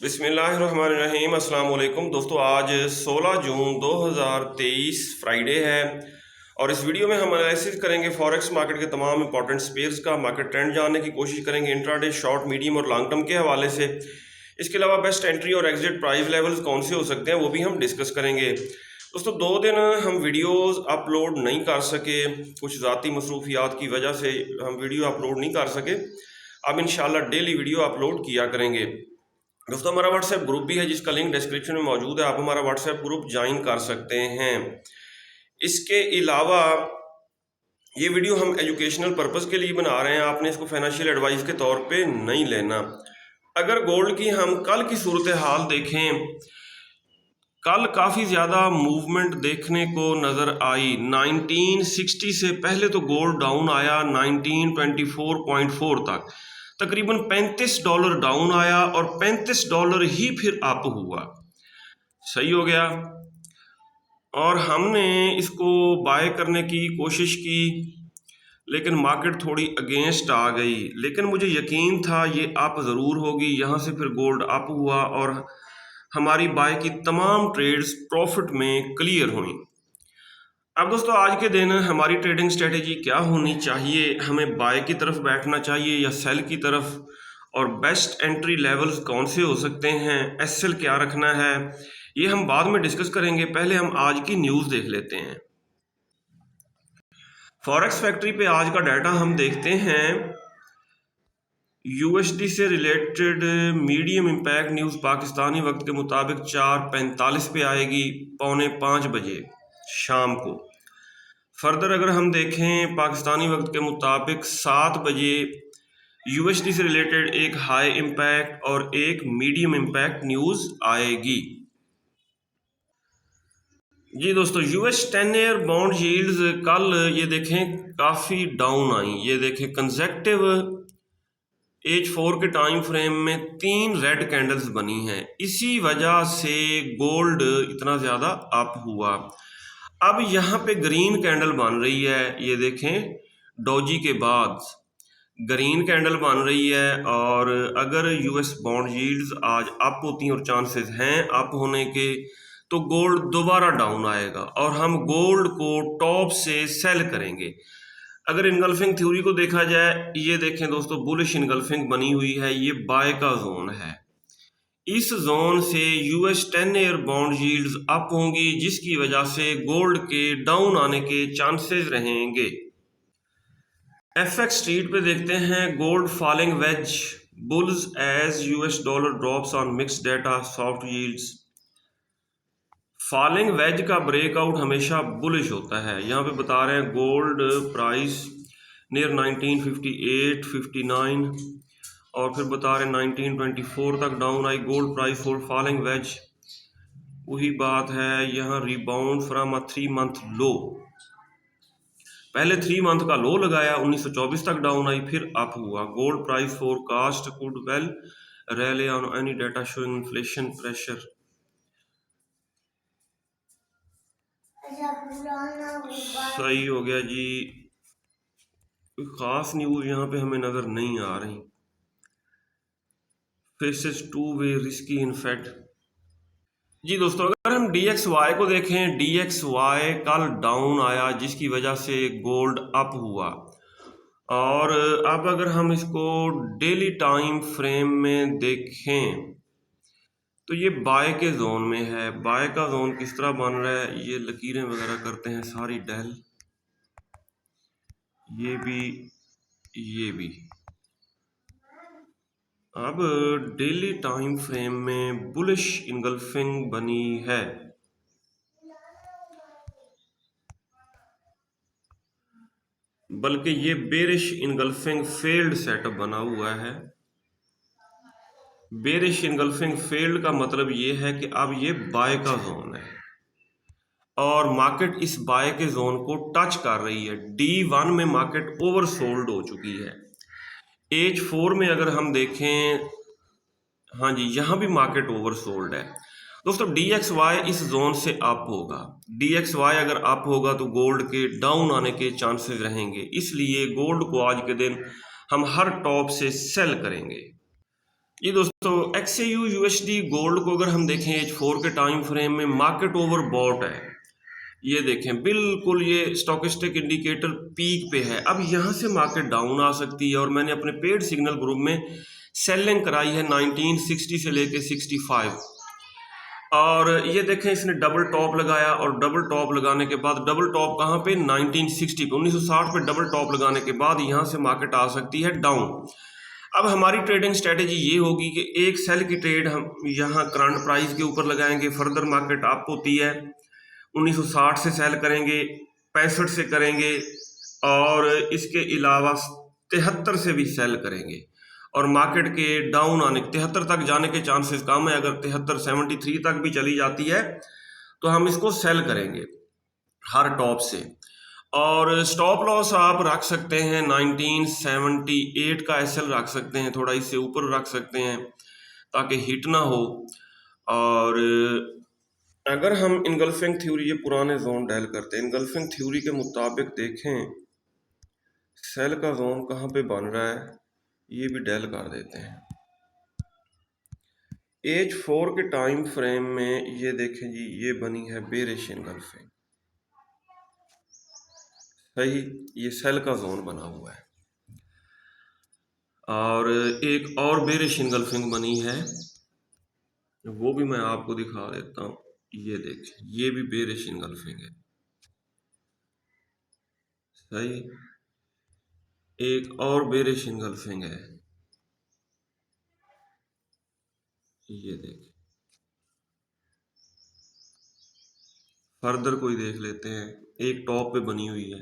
बिस्मिल्लाहिर्रहमानिर्रहीम। अस्सलाम वालेकुम दोस्तों, आज 16 जून 2023 फ्राइडे है और इस वीडियो में हम एनालिसिस करेंगे फॉरेक्स मार्केट के तमाम इंपॉर्टेंट स्पेयर्स का। मार्केट ट्रेंड जानने की कोशिश करेंगे इंट्राडे, शॉर्ट, मीडियम और लॉन्ग टर्म के हवाले से। इसके अलावा बेस्ट एंट्री और एग्जिट प्राइस लेवल्स कौन से हो सकते हैं वो भी हम डिस्कस करेंगे। दोस्तों 2 दिन हम वीडियोस अपलोड नहीं कर सके, कुछ ज़ाती मसरूफियात की वजह से हम वीडियो अपलोड नहीं कर सके। अब इंशाल्लाह डेली वीडियो अपलोड किया करेंगे। दोस्तों हमारा व्हाट्सएप ग्रुप भी है जिसका लिंक डिस्क्रिप्शन में मौजूद है, आप हमारा व्हाट्सएप ग्रुप ज्वाइन कर सकते हैं। इसके अलावा ये वीडियो हम एजुकेशनल पर्पस के लिए बना रहे हैं, आपने इसको फाइनेंशियल एडवाइस के तौर पे नहीं लेना। अगर गोल्ड की हम कल की सूरत हाल देखें, कल काफ़ी ज़्यादा मूवमेंट देखने को नज़र आई। 1960 से पहले तो गोल्ड डाउन आया 1924.4 तक, तकरीबन $35 डाउन आया और $35 ही फिर अप हुआ, सही हो गया। और हमने इसको बाय करने की कोशिश की लेकिन मार्केट थोड़ी अगेंस्ट आ गई, लेकिन मुझे यकीन था ये अप ज़रूर होगी। यहाँ से फिर गोल्ड अप हुआ और हमारी बाय की तमाम ट्रेड्स प्रॉफिट में क्लियर हुई। अब दोस्तों आज के दिन हमारी ट्रेडिंग स्ट्रेटेजी क्या होनी चाहिए, हमें बाय की तरफ बैठना चाहिए या सेल की तरफ, और बेस्ट एंट्री लेवल्स कौन से हो सकते हैं, एसएल क्या रखना है, ये हम बाद में डिस्कस करेंगे। पहले हम आज की न्यूज़ देख लेते हैं। फॉरेक्स फैक्ट्री पे आज का डाटा हम देखते हैं। यूएसडी से related medium impact news Pakistani वक्त के मुताबिक 4:45 पे आएगी, 4:45 बजे शाम को। फर्दर अगर हम देखें पाकिस्तानी वक्त के मुताबिक 7 बजे यूएसडी से रिलेटेड एक हाई इम्पैक्ट और एक मीडियम इम्पैक्ट न्यूज़ आएगी। जी दोस्तों, यूएस 10 ईयर बॉन्ड यील्ड्स कल ये देखें काफ़ी डाउन आई। ये देखें कंसेक्टिव H4 के टाइम फ्रेम में 3 रेड कैंडल्स बनी हैं, इसी वजह से गोल्ड इतना ज़्यादा अप हुआ। अब यहाँ पे ग्रीन कैंडल बन रही है, ये देखें डोजी के बाद ग्रीन कैंडल बन रही है, और अगर यूएस बॉन्ड यील्ड्स आज अप होती हैं और चांसेस हैं अप होने के, तो गोल्ड दोबारा डाउन आएगा और हम गोल्ड को टॉप से सेल करेंगे। अगर इनगल्फिंग थ्योरी को देखा जाए, ये देखें दोस्तों बुलिश इनगल्फिंग बनी हुई है, ये बाय का जोन है। इस जोन से US 10 year bond yields up होंगी, जिसकी वजह से गोल्ड के डाउन आने के चांसेस रहेंगे। एफएक्स स्ट्रीट पे देखते हैं gold falling wedge bulls as US dollar drops on mixed data soft yields. Falling wedge का ब्रेकआउट हमेशा बुलिश होता है। यहाँ पे बता रहे हैं गोल्ड प्राइस नियर 1958, 59 और फिर बता रहे हैं 1924 तक down I gold price for falling veg. वही बात है, यहाँ रिबाउंड फ्रॉम अ 3 मंथ लो, पहले 3 मंथ का लो लगाया, 1924 तक डाउन आई फिर अप हुआ। Gold price forecast could well rally on any data showing inflation pressure. सही हो गया जी, कोई खास न्यूज़ यहाँ पे हमें नज़र नहीं आ रही। Faces to way risky in fact. जी दोस्तों, अगर हम DXY को देखें, DXY कल डाउन आया जिसकी वजह से गोल्ड अप हुआ। और अब अगर हम इसको डेली टाइम फ्रेम में देखें तो ये बाय के जोन में है। बाय का जोन किस तरह बन रहा है, ये लकीरें वगैरह करते हैं सारी डेल, ये भी। अब डेली टाइम फ्रेम में बुलिश इनगल्फिंग बनी है। बल्कि ये बेरिश इनगल्फिंग फेल्ड सेटअप बना हुआ है। बेरिश इनगल्फिंग फेल्ड का मतलब ये है कि अब ये बाय का जोन है और मार्केट इस बाय के जोन को टच कर रही है। D1 में मार्केट ओवरसोल्ड हो चुकी है। H4 में अगर हम देखें, हाँ जी, यहाँ भी मार्केट ओवरसोल्ड है। दोस्तों DXY इस जोन से अप होगा। DXY अगर अप होगा तो गोल्ड के डाउन आने के चांसेस रहेंगे, इसलिए गोल्ड को आज के दिन हम हर टॉप से सेल करेंगे। ये दोस्तों XAU USD गोल्ड को अगर हम देखें H4 के टाइम फ्रेम में, मार्केट ओवर बॉट है। ये देखें बिल्कुल ये स्टॉकिस्टिक इंडिकेटर पीक पे है। अब यहाँ से मार्केट डाउन आ सकती है और मैंने अपने पेड सिग्नल ग्रुप में सेलिंग कराई है 1960 से लेके 65। और ये देखें इसने डबल टॉप लगाया और डबल टॉप लगाने के बाद डबल टॉप कहाँ पे 1960 पे 1960 पे डबल टॉप लगाने के बाद यहाँ से मार्केट आ सकती है डाउन। अब हमारी ट्रेडिंग स्ट्रेटेजी ये होगी कि एक सेल की ट्रेड हम यहाँ करंट प्राइस के ऊपर लगाएंगे, फर्दर मार्केट अप होती है 1960 से सेल करेंगे, 65 से करेंगे और इसके अलावा 73 से भी सेल करेंगे और मार्केट के डाउन आने 73 तक जाने के चांसेस कम है। अगर 73 73 तक भी चली जाती है तो हम इसको सेल करेंगे हर टॉप से। और स्टॉप लॉस आप रख सकते हैं 1978 का एसएल रख सकते हैं, थोड़ा इससे ऊपर रख सकते हैं ताकि हिट ना हो। और अगर हम इनगल्फिंग थ्योरी, ये पुराने जोन डेल करते हैं, इनगल्फिंग थ्योरी के मुताबिक देखें सेल का जोन कहाँ पे बन रहा है, ये भी डेल कर देते हैं। H4 के टाइम फ्रेम में ये देखें जी, ये बनी है बेरिश इनगल्फिंग, सही, ये सेल का जोन बना हुआ है। और एक और बेरिश इनगल्फिंग बनी है, वो भी मैं आपको दिखा देता हूँ। ये देखें, ये भी बेरिश इनगल्फिंग है, सही। एक और बेरिश इनगल्फिंग है, ये देखें। फर्दर कोई देख लेते हैं, एक टॉप पे बनी हुई है,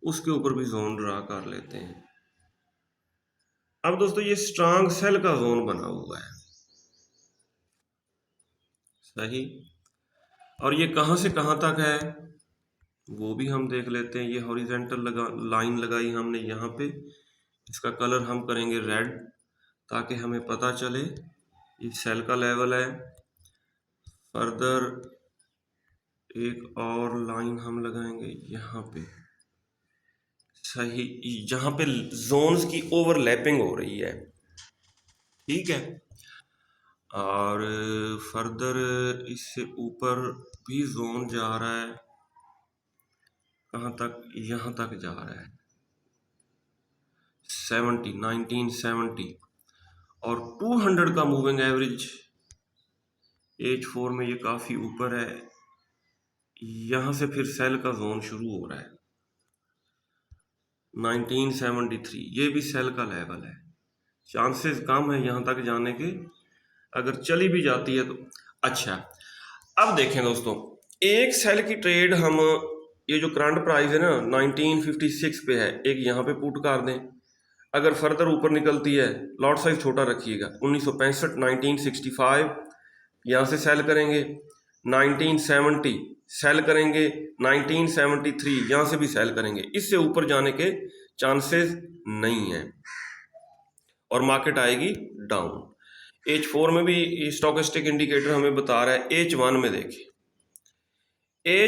उसके ऊपर भी जोन ड्रा कर लेते हैं। अब दोस्तों ये स्ट्रांग सेल का जोन बना हुआ है, सही। और ये कहाँ से कहाँ तक है वो भी हम देख लेते हैं। ये हॉरिजेंटल लाइन लगाई हमने यहाँ पे, इसका कलर हम करेंगे रेड ताकि हमें पता चले ये सेल का लेवल है। फर्दर एक और लाइन हम लगाएंगे यहाँ पे, सही, जहाँ पे जोन्स की ओवरलैपिंग हो रही है, ठीक है। और फर्दर इससे ऊपर भी जोन जा रहा है, कहाँ तक, यहाँ तक जा रहा है 1970 और 200 का मूविंग एवरेज H4 में ये काफ़ी ऊपर है। यहाँ से फिर सेल का जोन शुरू हो रहा है 1973, ये भी सेल का लेवल है। चांसेस कम है यहाँ तक जाने के, अगर चली भी जाती है तो अच्छा। अब देखें दोस्तों, एक सेल की ट्रेड हम, ये जो करंट प्राइस है ना 1956 पे है, एक यहाँ पे पुट कर दें। अगर फर्दर ऊपर निकलती है, लॉट साइज छोटा रखिएगा, 1965 1965 यहाँ से सेल करेंगे, 1970 सेल करेंगे, 1973 यहाँ से भी सेल करेंगे। इससे ऊपर जाने के चांसेस नहीं है और मार्केट आएगी डाउन। H4 में भी स्टॉकिस्टिक इंडिकेटर हमें बता रहा है। H1 में देखिए,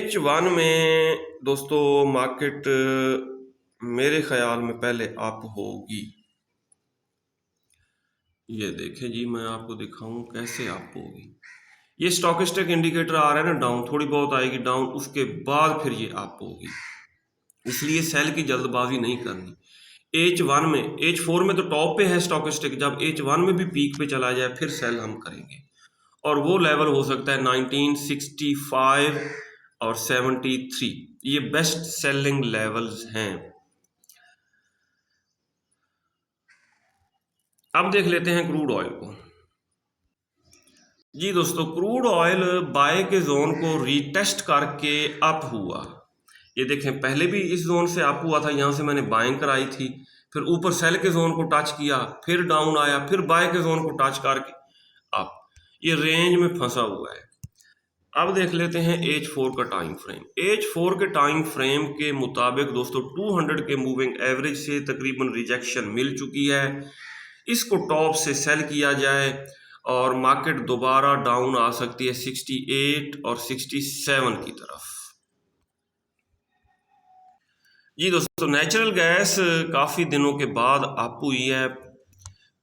H1 में दोस्तों मार्केट मेरे ख्याल में पहले अप होगी। ये देखें जी, मैं आपको दिखाऊं कैसे अप होगी। ये स्टॉकिस्टिक इंडिकेटर आ रहा है ना डाउन, थोड़ी बहुत आएगी डाउन, उसके बाद फिर ये अप होगी। इसलिए सेल की जल्दबाजी नहीं करनी। H1 में, H4 में तो टॉप पे है स्टॉकिस्टिक, जब H1 में भी पीक पे चला जाए फिर सेल हम करेंगे और वो लेवल हो सकता है 1965 और 73, ये बेस्ट सेलिंग लेवल्स हैं। अब देख लेते हैं क्रूड ऑयल को। जी दोस्तों, क्रूड ऑयल बाय के जोन को रीटेस्ट करके अप हुआ। ये देखें, पहले भी इस जोन से अप हुआ था, यहाँ से मैंने बाइंग कराई थी, फिर ऊपर सेल के जोन को टच किया, फिर डाउन आया, फिर बाय के जोन को टच करके अप, ये रेंज में फंसा हुआ है। अब देख लेते हैं H4 का टाइम फ्रेम। H4 के टाइम फ्रेम के मुताबिक दोस्तों 200 के मूविंग एवरेज से तकरीबन रिजेक्शन मिल चुकी है। इसको टॉप से सेल किया जाए और मार्केट दोबारा डाउन आ सकती है 68 और 67 की तरफ। जी दोस्तों, नेचुरल गैस काफ़ी दिनों के बाद अप हुई है,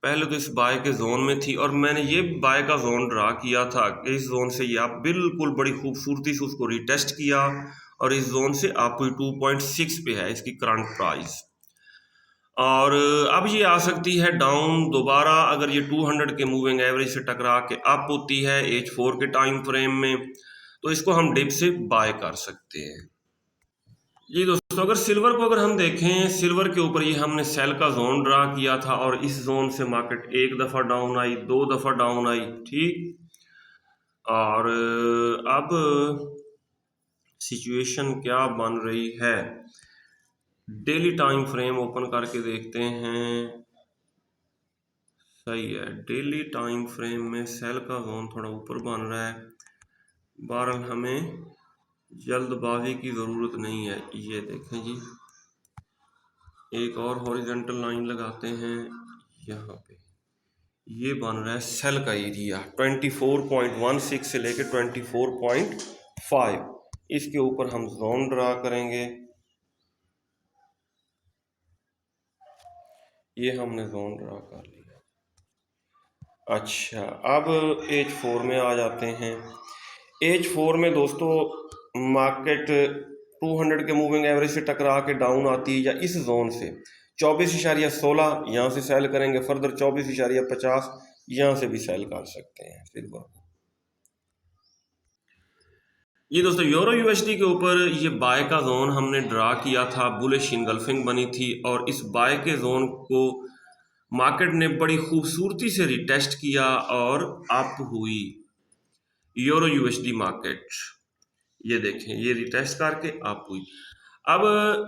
पहले तो इस बाय के जोन में थी और मैंने ये बाय का जोन ड्रा किया था कि इस जोन से ये आप बिल्कुल बड़ी खूबसूरती से उसको रिटेस्ट किया और इस जोन से आपको 2.6 पे है इसकी करंट प्राइस। और अब ये आ सकती है डाउन दोबारा, अगर ये 200 के मूविंग एवरेज से टकरा के अप होती है H4 के टाइम फ्रेम में, तो इसको हम डिप से बाय कर सकते हैं। जी दोस्तों, अगर सिल्वर को अगर हम देखें, सिल्वर के ऊपर ये हमने सेल का जोन ड्रा किया था और इस जोन से मार्केट एक दफ़ा डाउन आई, दो दफ़ा डाउन आई, ठीक। और अब सिचुएशन क्या बन रही है, डेली टाइम फ्रेम ओपन करके देखते हैं। सही है, डेली टाइम फ्रेम में सेल का जोन थोड़ा ऊपर बन रहा है। बहरहाल हमें जल्दबाजी की ज़रूरत नहीं है। ये देखें जी, एक और हॉरिजॉन्टल लाइन लगाते हैं यहाँ पे। ये बन रहा है सेल का एरिया 24.16 से लेके 24.5, इसके ऊपर हम जोन ड्रा करेंगे। ये हमने जोन ड्रा कर लिया। अच्छा, अब H4 में आ जाते हैं। H4 में दोस्तों मार्केट 200 के मूविंग एवरेज से टकरा के डाउन आती है या इस जोन से 24.16 यहाँ से सेल करेंगे, फर्दर 24.50 यहाँ से भी सेल कर सकते हैं सिल्वर को। ये दोस्तों यूरो यूएसडी के ऊपर ये बाय का जोन हमने ड्रा किया था, बुलिश इनगल्फिंग बनी थी और इस बाय के जोन को मार्केट ने बड़ी खूबसूरती से रिटेस्ट किया और अप हुई यूरो यूएसडी मार्केट। ये देखें, ये रिटेस्ट करके अप हुई। अब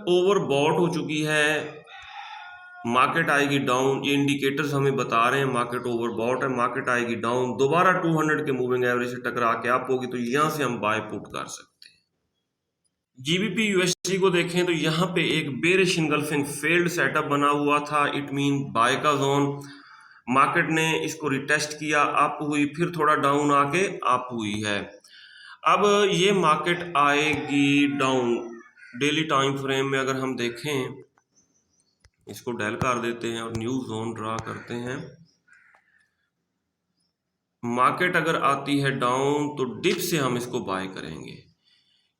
ओवरबॉट हो चुकी है, मार्केट आएगी डाउन। ये इंडिकेटर्स हमें बता रहे हैं मार्केट ओवरबॉट है, मार्केट आएगी डाउन, दोबारा 200 के मूविंग एवरेज से टकरा के अप होगी, तो यहाँ से हम बाय पुट कर सकते हैं। जीबीपी यूएसडी को देखें तो यहाँ पे एक बेरिश इनगल्फिंग फेल्ड सेटअप बना हुआ था, इट मीन बाय का जोन। मार्केट ने इसको रिटेस्ट किया, अप हुई, फिर थोड़ा डाउन आके अप हुई है। अब ये मार्केट आएगी डाउन। डेली टाइम फ्रेम में अगर हम देखें, इसको डेल कर देते हैं और न्यू जोन ड्रा करते हैं। मार्केट अगर आती है डाउन तो डिप से हम इसको बाय करेंगे,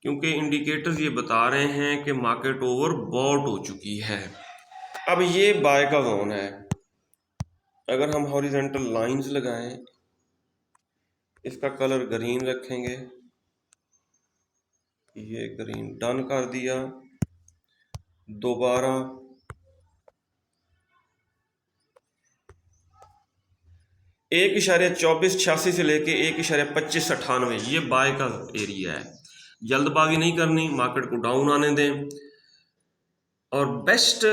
क्योंकि इंडिकेटर्स ये बता रहे हैं कि मार्केट ओवर बॉट हो चुकी है। अब ये बाय का जोन है। अगर हम हॉरिजॉन्टल लाइंस लगाएं, इसका कलर ग्रीन रखेंगे, ये ग्रीन डन कर दिया। दोबारा 1.2486 से लेके 1.2598 ये बाय का एरिया है। जल्दबाजी नहीं करनी, मार्केट को डाउन आने दें और बेस्ट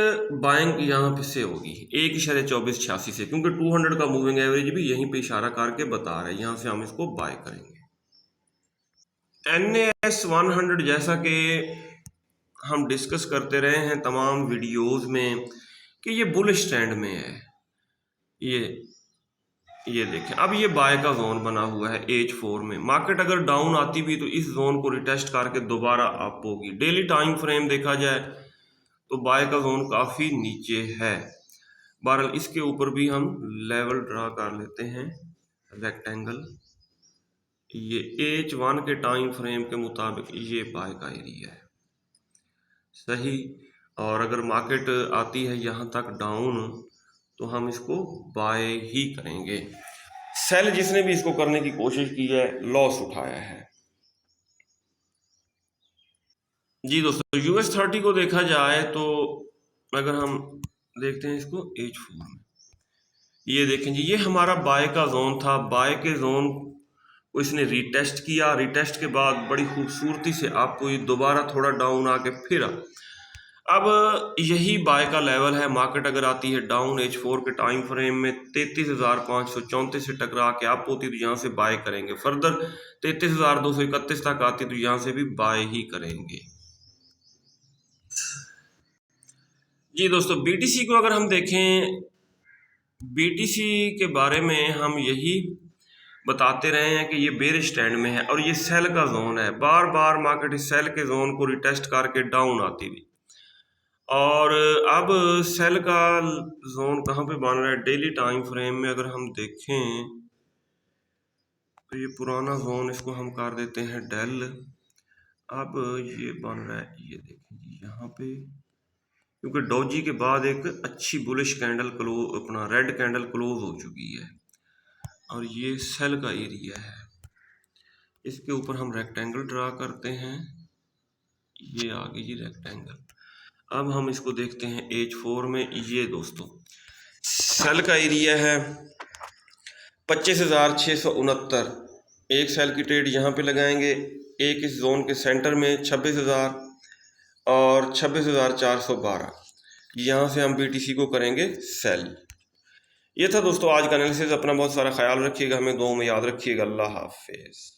बाइंग यहाँ पे से होगी 1.2486 से, क्योंकि 200 का मूविंग एवरेज भी यहीं पे इशारा करके बता रहा है, यहाँ से हम इसको बाय करेंगे। NAS 100 जैसा कि हम डिस्कस करते रहे हैं तमाम वीडियोस में कि ये बुलिश ट्रेंड में है। ये देखें, अब ये बाय का जोन बना हुआ है H4 में। मार्केट अगर डाउन आती भी तो इस जोन को रिटेस्ट करके दोबारा अप होगी। डेली टाइम फ्रेम देखा जाए तो बाय का जोन काफ़ी नीचे है। बहरहाल इसके ऊपर भी हम लेवल ड्रा कर लेते हैं, रेक्टेंगल। ये H1 के टाइम फ्रेम के मुताबिक ये बाय का एरिया है, सही। और अगर मार्केट आती है यहाँ तक डाउन तो हम इसको बाय ही करेंगे। सेल जिसने भी इसको करने की कोशिश की है, लॉस उठाया है। जी दोस्तों, US30 को देखा जाए तो अगर हम देखते हैं इसको H4 में, ये देखें जी, ये हमारा बाय का जोन था। बाय के जोन को इसने रिटेस्ट किया, रिटेस्ट के बाद बड़ी खूबसूरती से आपको ये दोबारा थोड़ा डाउन आके फिर अब यही बाय का लेवल है। मार्केट अगर आती है डाउन H4 के टाइम फ्रेम में 33,534 से टकरा के आप होती तो यहाँ से बाय करेंगे। फर्दर 33,231 तक आती तो यहाँ से भी बाय ही करेंगे। जी दोस्तों, BTC को अगर हम देखें, BTC के बारे में हम यही बताते रहे हैं कि ये बेरिश ट्रेंड में है और ये सेल का जोन है। बार बार मार्केट इस सेल के जोन को रिटेस्ट करके डाउन आती थी। और अब सेल का जोन कहाँ पे बन रहा है डेली टाइम फ्रेम में अगर हम देखें तो ये पुराना जोन, इसको हम कर देते हैं डेल। अब ये बन रहा है, ये देखें जी यहाँ पे, क्योंकि डोजी के बाद एक अच्छी बुलिश कैंडल क्लोज, अपना रेड कैंडल क्लोज हो चुकी है और ये सेल का एरिया है। इसके ऊपर हम रेक्टेंगल ड्रा करते हैं, ये आ गई जी रेक्टेंगल। अब हम इसको देखते हैं H4 में। ये दोस्तों सेल का एरिया है 25,669। एक सेल की ट्रेड यहाँ पे लगाएंगे, एक इस जोन के सेंटर में 26,000 और 26,412। यहाँ से हम BTC को करेंगे सेल। ये था दोस्तों आज का एनालिसिस। अपना बहुत सारा ख्याल रखिएगा, हमें दुआ में याद रखिएगा। अल्लाह हाफिज़।